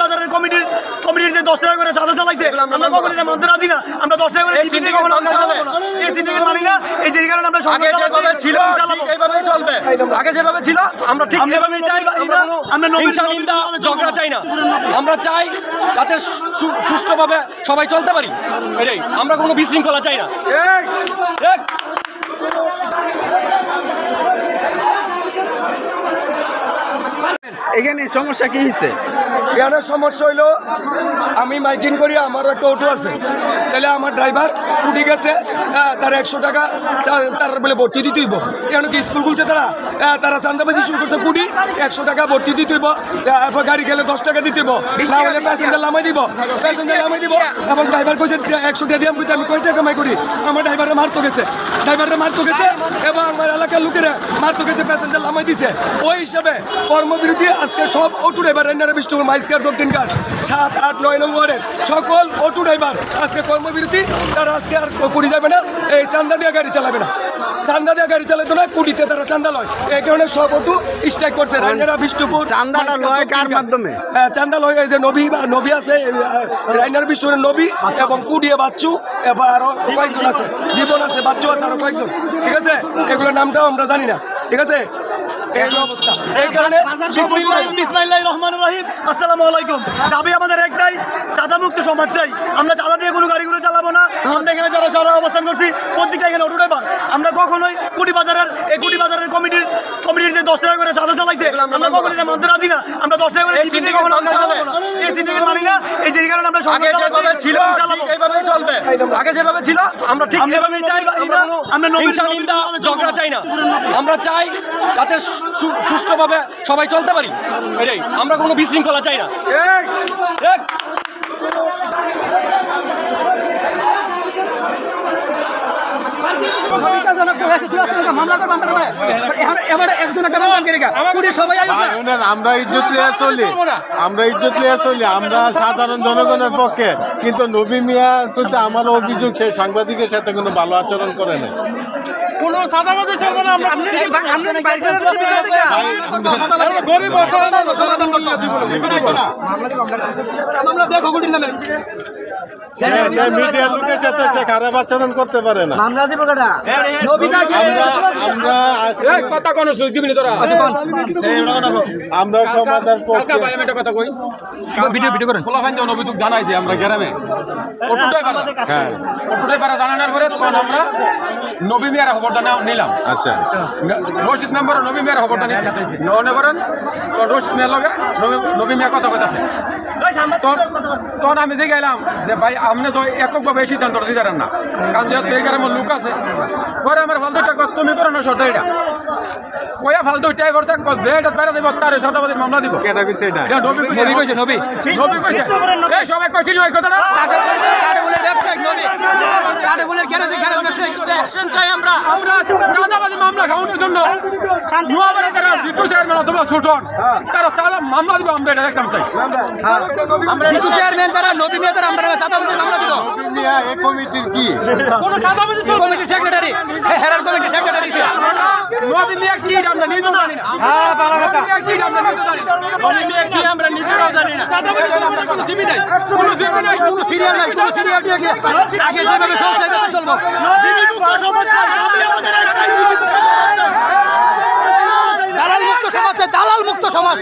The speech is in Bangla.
বাজারের কমিটির যে 10 টাকা করে চাঁদা চালাইছে আমরা কখনো এটা মানতে রাজি না। আমরা 10 টাকা করে জিপিতে কখনো আমরা চালাবো না। এই সিন্ডিকেট মানি না। এই যে কারণে আমরা সরকার যেভাবে ছিল এইভাবেই চলবে। আগে যেভাবে ছিল আমরা ঠিক সেভাবেই চাই। আমরা হিংসা নিন্দা ঝগড়া চাই না। আমরা চাই যাতে সুষ্ঠুভাবে সবাই চলতে পারি। এটাই আমরা কোনো বিশৃঙ্খলা চাই না। এখানে সমস্যা কি হয়েছে? এখানে সমস্যা হইলো আমি মাইকিং করি, আমার একটা অটো আছে, তাহলে আমার ড্রাইভার উঠে গেছে, তার 100 টাকা তার বলে ভর্তি দিতে হইব। কেন কি স্কুল খুলছে তারা চান্দাবাজি শুরু করছে, 100 টাকা ভর্তি দিতে হইব। এরপর গাড়ি গেলে 10 টাকা দিতে হইব, না হলে প্যাসেঞ্জার নামাই দিব এবং ড্রাইভার কইছে 100 টাকা দিয়ে আমি কয় টাকা কামাই করি। আমার ড্রাইভাররা মারতো গেছে এবং আমার এলাকার লোকেরা মারতো গেছে, প্যাসেঞ্জার নামাই দিছে। ওই হিসাবে কর্মবিরতি আজকে সব অটো ড্রাইভার বিষ্ণুপুর মাইজকার দক্ষিণকার 7, 8, 9 নং ওয়ার্ডের সকল অটো ড্রাইভার আজকে কর্মবিরতি। তারা আজকে আর কুড়ি যাবে না, এই চান্দা দিয়ে গাড়ি চালাবে না, চান্দা দিয়ে গাড়ি চালাতো না, কুড়িতে তারা চান্দা লয়। এই কারণে সব অটো স্ট্রাইক করছে। রাইনারা বিষ্ণুপুর চান্দাটা লয় কার মাধ্যমে? চান্দা লয় এই যে নবী আছে, রাইনার বিষ্ণুপুরের নবী এবং কুড়িয়ে বাচ্চু, এবার আরো কয়েকজন আছে, জীবন আছে, বাচ্চু আছে, আরো কয়েকজন। ঠিক আছে, এগুলোর নামটাও আমরা জানি না। ঠিক আছে, বিসমিল্লাহির রহমানির রহিম। আসসালামু আলাইকুম। দাবি আমাদের একটাই, চাঁদা মুক্ত সমাজ চাই। আমরা চাঁদা দিয়ে কোনো গাড়িগুলো চালাবো না। আমরা এখানে যারা শহরে অবস্থান করছি প্রত্যেকটা এখানে অটো ড্রাইভার। আমরা কখনোই কুড়ি বাজারের কমিটির যে 10 টাকা করে চাঁদা চালাইছে আমরা কখনো এটা মানতে রাজি না। আমরা 10 টাকা করে জিপিতে কখনো আমরা চালাবো না। এই সিন্ডিকেট মানি না। এই যে কারণে আমরা সরকার ছিল এইভাবেই চলবে। আগে যেভাবে ছিল আমরা ঠিক সেভাবেই চাই। আমরা হিংসা নিন্দা ঝগড়া চাই না। আমরা চাই যাতে সুষ্ঠুভাবে সবাই চলতে পারি। এটাই আমরা কোনো বিশৃঙ্খলা চাই না। আমরা ইজ্জত লিয়ে চলি, আমরা সাধারণ জনগণের পক্ষে। কিন্তু নবী মিয়ার প্রতি আমার অভিযোগ, সে সাংবাদিকের সাথে কোনো ভালো আচরণ করে না। কোনো সাদাবাজি চলবে না। আমরা গরিব মিডিয়ার লোকের সাথে সে খারাপ আচরণ করতে পারে না। আমরা সমাধান অভিযোগ জানাইছি আমরা গ্রামে জানানোর পরে তখন আমরা নবী মিয়ার খবরটা নিলাম। আচ্ছা, রশিদ মেম্বার নবী মিয়ার খবরটা নিয়েছি। মনে করেন রশিদ মিয়ার লগে নবী মিয়া কথা কইতাছে। তখন আমি যে গেলাম যে ভাই আপনি তো এককভাবে এই সিদ্ধান্ত দিতে পারেন না, কারণ যেহেতু এই গ্রামের লোক আছে। পরে আমার ফালতুটা তুমি করো না সরটা, এটা কয়া ফালতু টাই করছেন যে এটা বেড়া দিব তার সাদাবাদীর মামলা দিব। নবী কইছে সবাই কইছিল ওই কথাটা। আমরা চাঁদাবাজি মামলা খাওয়ানোর জন্য তারা জিতু চেয়ারম্যান অথবা ছোটন তারা চাঁদা মামলা দিব। আমরা এটা দেখতাম চাই। জিতু চেয়ারম্যান তারা নবী মিয়া তারা আমরা চাঁদাবাজি মামলা দিব। এই কমিটির কি কোনো চাঁদাবাজি কমিটির সেক্রেটারি, হেরার কমিটির সেক্রেটারি নবী মিয়া কি আমরা নিজেও জানি না। আমরা নিজেরাও জানি না। চাঁদাবাজি কোনো জিবি নাই, কোনো জিবি নাই, কোনো সিরিয়াল নাই, কোনো সিরিয়াল দিয়ে আগে যেভাবে চলছে চলবো। দালাল মুক্ত সমাজ চাই, দালাল মুক্ত সমাজ।